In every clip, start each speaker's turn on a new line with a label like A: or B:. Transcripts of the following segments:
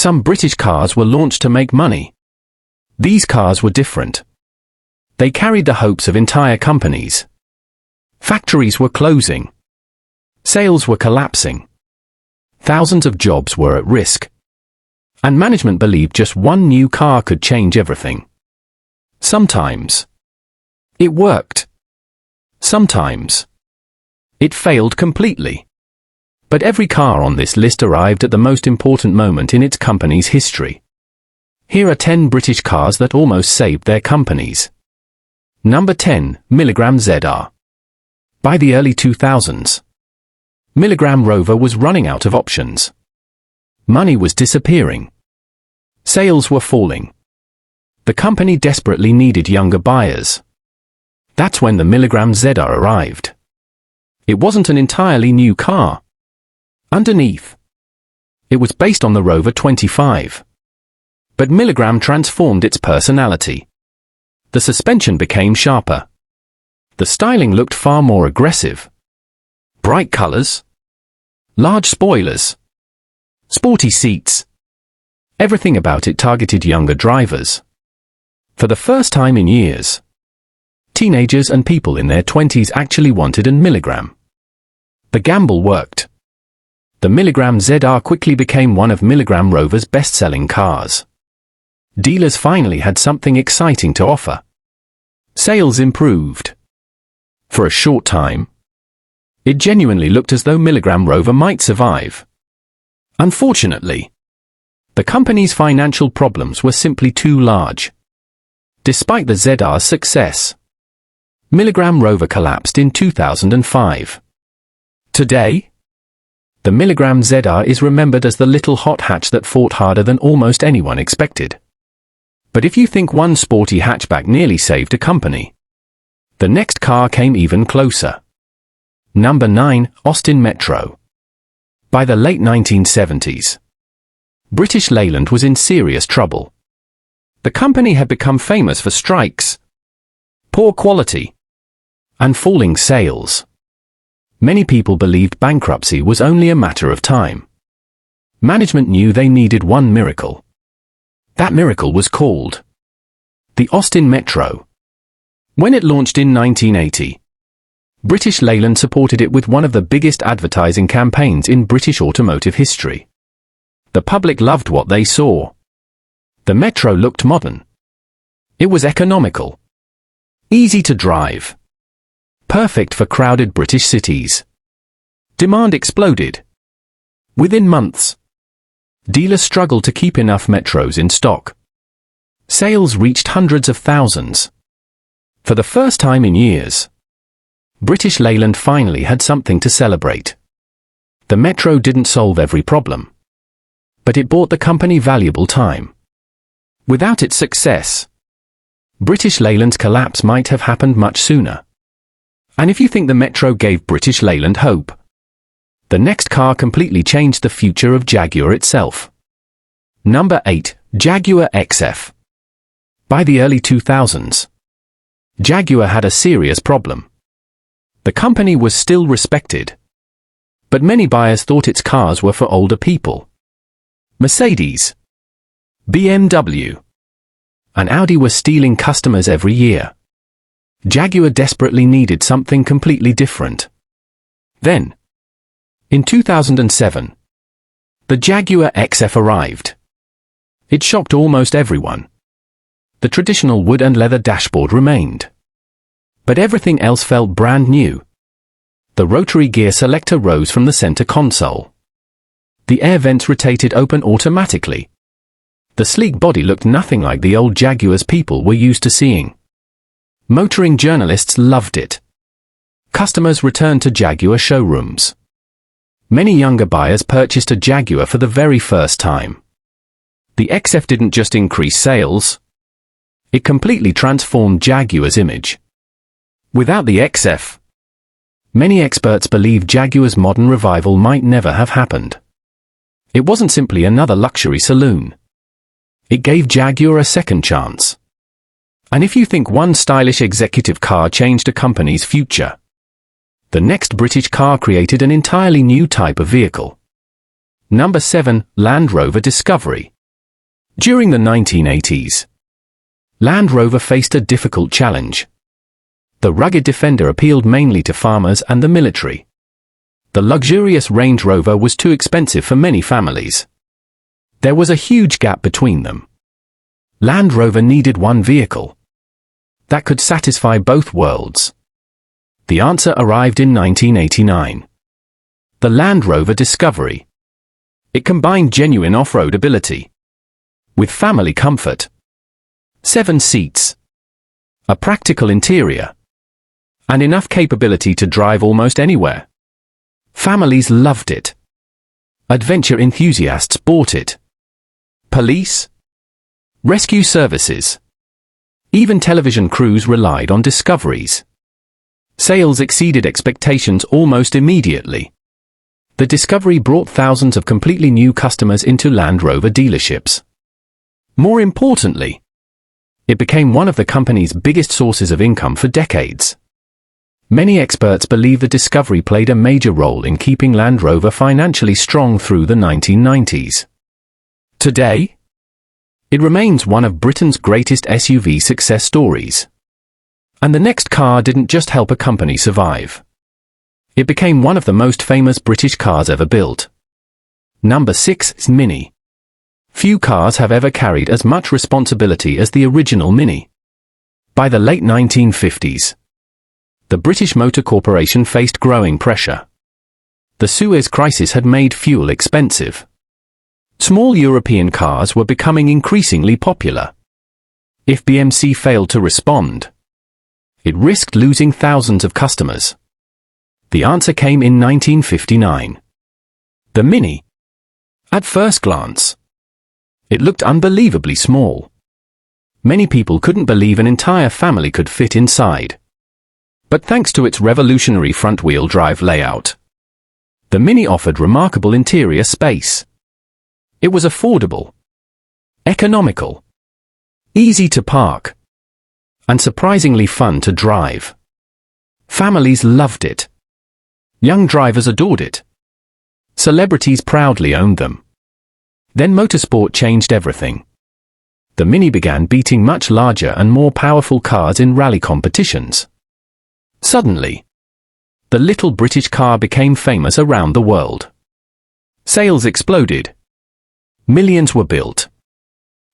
A: Some British cars were launched to make money. These cars were different. They carried the hopes of entire companies. Factories were closing. Sales were collapsing. Thousands of jobs were at risk. And management believed just one new car could change everything. Sometimes it worked. Sometimes it failed completely. But every car on this list arrived at the most important moment in its company's history. Here are 10 British cars that almost saved their companies. Number 10, Milligram ZR. By the early 2000s, Milligram Rover was running out of options. Money was disappearing. Sales were falling. The company desperately needed younger buyers. That's when the Milligram ZR arrived. It wasn't an entirely new car. Underneath, it was based on the Rover 25. But Milligram transformed its personality. The suspension became sharper. The styling looked far more aggressive. Bright colors, large spoilers, sporty seats. Everything about it targeted younger drivers. For the first time in years, teenagers and people in their 20s actually wanted a Milligram. The gamble worked. The Milligram ZR quickly became one of Milligram Rover's best-selling cars. Dealers finally had something exciting to offer. Sales improved. For a short time, it genuinely looked as though Milligram Rover might survive. Unfortunately, the company's financial problems were simply too large. Despite the ZR's success, Milligram Rover collapsed in 2005. Today, the Milligram ZR is remembered as the little hot hatch that fought harder than almost anyone expected. But if you think one sporty hatchback nearly saved a company, the next car came even closer. Number 9, Austin Metro. By the late 1970s, British Leyland was in serious trouble. The company had become famous for strikes, poor quality, and falling sales. Many people believed bankruptcy was only a matter of time. Management knew they needed one miracle. That miracle was called the Austin Metro. When it launched in 1980, British Leyland supported it with one of the biggest advertising campaigns in British automotive history. The public loved what they saw. The Metro looked modern. It was economical, easy to drive, perfect for crowded British cities. Demand exploded. Within months, dealers struggled to keep enough Metros in stock. Sales reached hundreds of thousands. For the first time in years, British Leyland finally had something to celebrate. The Metro didn't solve every problem, but it bought the company valuable time. Without its success, British Leyland's collapse might have happened much sooner. And if you think the Metro gave British Leyland hope, the next car completely changed the future of Jaguar itself. Number 8, Jaguar XF. By the early 2000s, Jaguar had a serious problem. The company was still respected, but many buyers thought its cars were for older people. Mercedes, BMW, and Audi were stealing customers every year. Jaguar desperately needed something completely different. Then, in 2007, the Jaguar XF arrived. It shocked almost everyone. The traditional wood and leather dashboard remained, but everything else felt brand new. The rotary gear selector rose from the center console. The air vents rotated open automatically. The sleek body looked nothing like the old Jaguars people were used to seeing. Motoring journalists loved it. Customers returned to Jaguar showrooms. Many younger buyers purchased a Jaguar for the very first time. The XF didn't just increase sales, it completely transformed Jaguar's image. Without the XF, many experts believe Jaguar's modern revival might never have happened. It wasn't simply another luxury saloon. It gave Jaguar a second chance. And if you think one stylish executive car changed a company's future, the next British car created an entirely new type of vehicle. Number 7. Land Rover Discovery. During the 1980s, Land Rover faced a difficult challenge. The rugged Defender appealed mainly to farmers and the military. The luxurious Range Rover was too expensive for many families. There was a huge gap between them. Land Rover needed one vehicle that could satisfy both worlds. The answer arrived in 1989. The Land Rover Discovery. It combined genuine off-road ability with family comfort. 7 seats, a practical interior, and enough capability to drive almost anywhere. Families loved it. Adventure enthusiasts bought it. Police, rescue services, even television crews relied on Discoveries. Sales exceeded expectations almost immediately. The Discovery brought thousands of completely new customers into Land Rover dealerships. More importantly, it became one of the company's biggest sources of income for decades. Many experts believe the Discovery played a major role in keeping Land Rover financially strong through the 1990s. Today, it remains one of Britain's greatest SUV success stories. And the next car didn't just help a company survive. It became one of the most famous British cars ever built. Number 6. Mini. Few cars have ever carried as much responsibility as the original Mini. By the late 1950s, the British Motor Corporation faced growing pressure. The Suez Crisis had made fuel expensive. Small European cars were becoming increasingly popular. If BMC failed to respond, it risked losing thousands of customers. The answer came in 1959. The Mini. At first glance, it looked unbelievably small. Many people couldn't believe an entire family could fit inside. But thanks to its revolutionary front-wheel drive layout, the Mini offered remarkable interior space. It was affordable, economical, easy to park, and surprisingly fun to drive. Families loved it. Young drivers adored it. Celebrities proudly owned them. Then motorsport changed everything. The Mini began beating much larger and more powerful cars in rally competitions. Suddenly, the little British car became famous around the world. Sales exploded. Millions were built.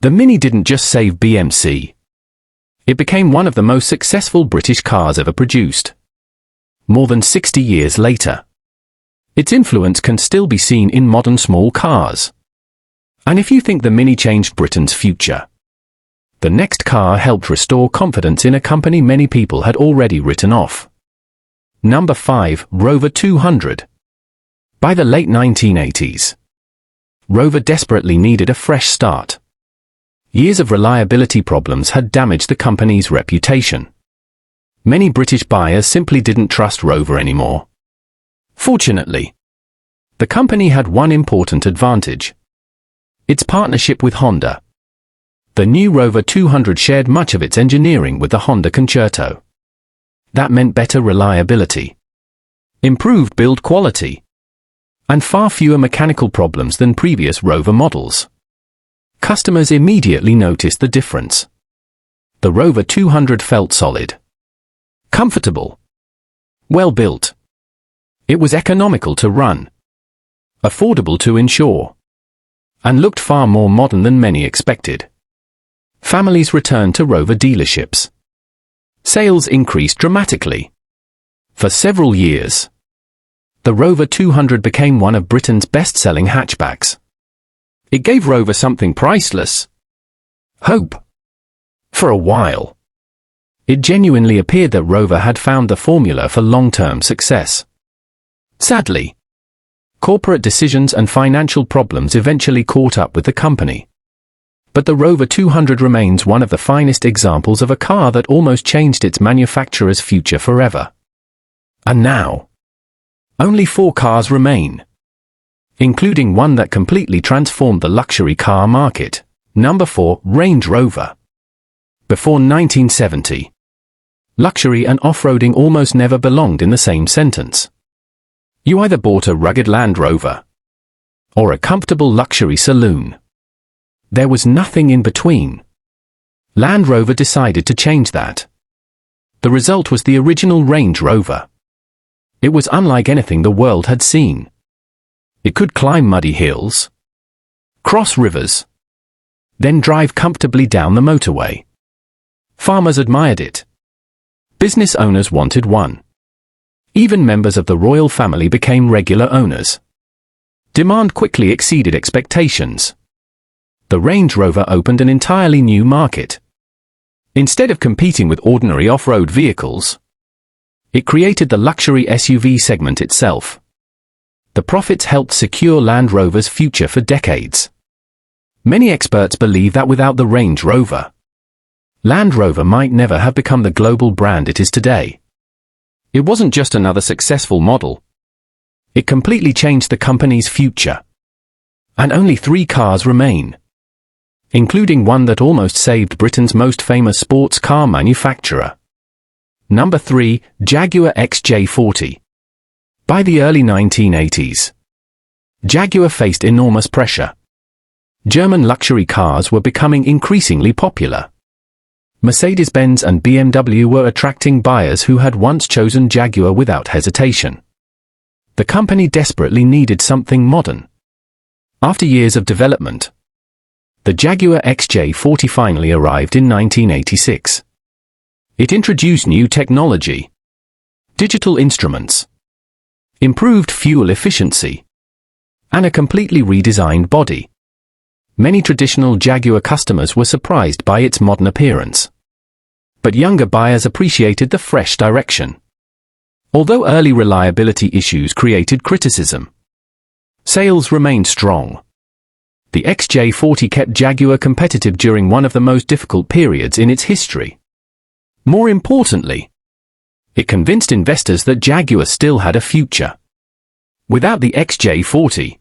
A: The Mini didn't just save BMC. It became one of the most successful British cars ever produced. More than 60 years later, its influence can still be seen in modern small cars. And if you think the Mini changed Britain's future, the next car helped restore confidence in a company many people had already written off. Number 5. Rover 200. By the late 1980s, Rover desperately needed a fresh start. Years of reliability problems had damaged the company's reputation. Many British buyers simply didn't trust Rover anymore. Fortunately, the company had one important advantage: its partnership with Honda. The new Rover 200 shared much of its engineering with the Honda Concerto. That meant better reliability, improved build quality, and far fewer mechanical problems than previous Rover models. Customers immediately noticed the difference. The Rover 200 felt solid, comfortable, well built. It was economical to run, affordable to insure, and looked far more modern than many expected. Families returned to Rover dealerships. Sales increased dramatically. For several years, the Rover 200 became one of Britain's best-selling hatchbacks. It gave Rover something priceless: hope. For a while, it genuinely appeared that Rover had found the formula for long-term success. Sadly, corporate decisions and financial problems eventually caught up with the company. But the Rover 200 remains one of the finest examples of a car that almost changed its manufacturer's future forever. And now, only 4 cars remain, including one that completely transformed the luxury car market. Number 4. Range Rover. Before 1970, luxury and off-roading almost never belonged in the same sentence. You either bought a rugged Land Rover, or a comfortable luxury saloon. There was nothing in between. Land Rover decided to change that. The result was the original Range Rover. It was unlike anything the world had seen. It could climb muddy hills, cross rivers, then drive comfortably down the motorway. Farmers admired it. Business owners wanted one. Even members of the royal family became regular owners. Demand quickly exceeded expectations. The Range Rover opened an entirely new market. Instead of competing with ordinary off-road vehicles, it created the luxury SUV segment itself. The profits helped secure Land Rover's future for decades. Many experts believe that without the Range Rover, Land Rover might never have become the global brand it is today. It wasn't just another successful model. It completely changed the company's future. And only 3 cars remain, including one that almost saved Britain's most famous sports car manufacturer. Number 3, Jaguar XJ40. By the early 1980s, Jaguar faced enormous pressure. German luxury cars were becoming increasingly popular. Mercedes-Benz and BMW were attracting buyers who had once chosen Jaguar without hesitation. The company desperately needed something modern. After years of development, the Jaguar XJ40 finally arrived in 1986. It introduced new technology, digital instruments, improved fuel efficiency, and a completely redesigned body. Many traditional Jaguar customers were surprised by its modern appearance. But younger buyers appreciated the fresh direction. Although early reliability issues created criticism, sales remained strong. The XJ40 kept Jaguar competitive during one of the most difficult periods in its history. More importantly, it convinced investors that Jaguar still had a future. Without the XJ40,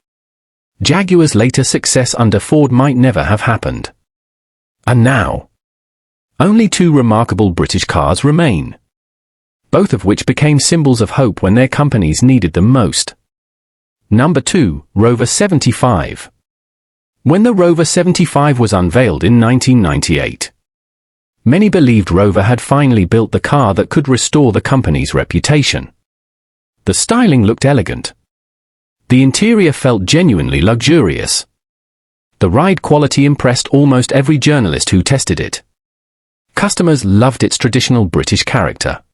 A: Jaguar's later success under Ford might never have happened. And now, only 2 remarkable British cars remain, both of which became symbols of hope when their companies needed them most. Number 2, Rover 75. When the Rover 75 was unveiled in 1998, many believed Rover had finally built the car that could restore the company's reputation. The styling looked elegant. The interior felt genuinely luxurious. The ride quality impressed almost every journalist who tested it. Customers loved its traditional British character.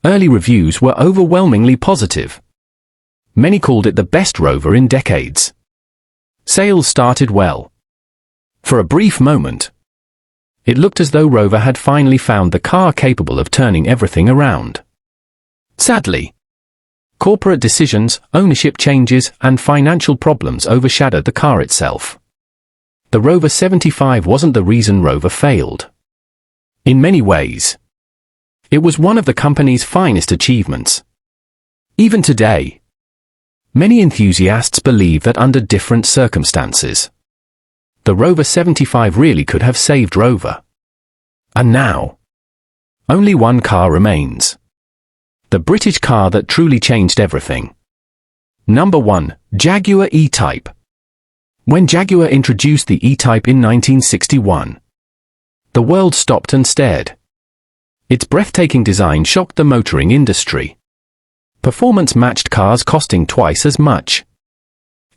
A: Early reviews were overwhelmingly positive. Many called it the best Rover in decades. Sales started well. For a brief moment, it looked as though Rover had finally found the car capable of turning everything around. Sadly, corporate decisions, ownership changes, and financial problems overshadowed the car itself. The Rover 75 wasn't the reason Rover failed. In many ways, it was one of the company's finest achievements. Even today, many enthusiasts believe that under different circumstances, the Rover 75 really could have saved Rover. And now, only one car remains. The British car that truly changed everything. Number 1, Jaguar E-Type. When Jaguar introduced the E-Type in 1961, the world stopped and stared. Its breathtaking design shocked the motoring industry. Performance-matched cars costing twice as much.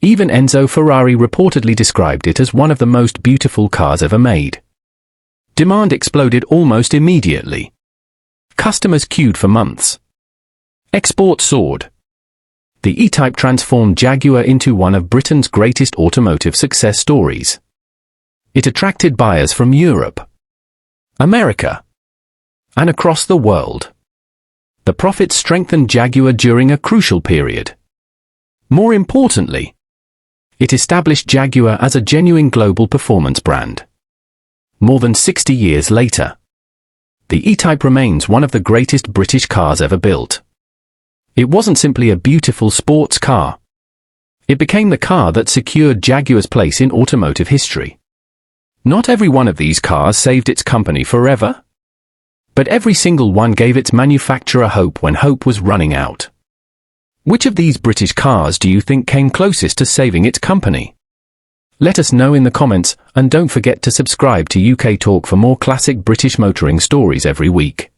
A: Even Enzo Ferrari reportedly described it as one of the most beautiful cars ever made. Demand exploded almost immediately. Customers queued for months. Exports soared. The E-Type transformed Jaguar into one of Britain's greatest automotive success stories. It attracted buyers from Europe, America, and across the world. The profits strengthened Jaguar during a crucial period. More importantly, it established Jaguar as a genuine global performance brand. More than 60 years later, the E-Type remains one of the greatest British cars ever built. It wasn't simply a beautiful sports car. It became the car that secured Jaguar's place in automotive history. Not every one of these cars saved its company forever, but every single one gave its manufacturer hope when hope was running out. Which of these British cars do you think came closest to saving its company? Let us know in the comments, and don't forget to subscribe to UK Talk for more classic British motoring stories every week.